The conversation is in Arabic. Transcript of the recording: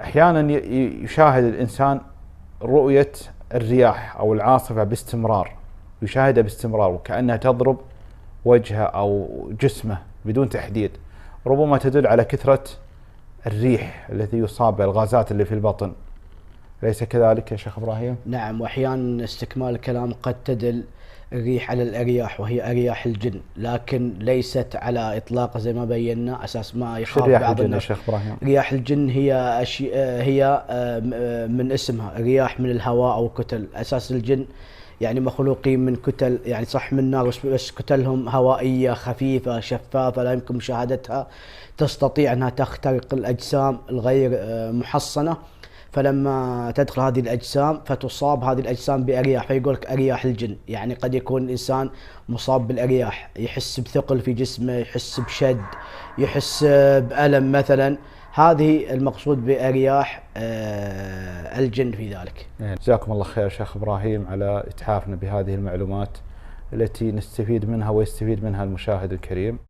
أحيانا يشاهد الإنسان رؤية الرياح أو العاصفة باستمرار، يشاهدها باستمرار وكأنها تضرب وجهه أو جسمه بدون تحديد، ربما تدل على كثرة الريح التي يصاب بالغازات اللي في البطن. أليس كذلك يا شيخ إبراهيم؟ نعم، وأحيانا استكمال الكلام قد تدل الريح على الأرياح وهي أرياح الجن، لكن ليست على إطلاق زي ما بينا، أساس ما يخاف بعض الناس. شيخ إبراهيم؟ رياح الجن هي من اسمها رياح من الهواء أو كتل. أساس الجن يعني مخلوقين من كتل، يعني صح من نار بس كتلهم هوائية خفيفة شفافة لا يمكن مشاهدتها، تستطيع أنها تخترق الأجسام الغير محصنة. فلما تدخل هذه الأجسام فتصاب هذه الأجسام بأرياح، فيقول لك أرياح الجن. يعني قد يكون الإنسان مصاب بالأرياح، يحس بثقل في جسمه، يحس بشد، يحس بألم مثلا. هذه المقصود بأرياح الجن في ذلك. جزاكم الله خير شيخ إبراهيم على إتحافنا بهذه المعلومات التي نستفيد منها ويستفيد منها المشاهد الكريم.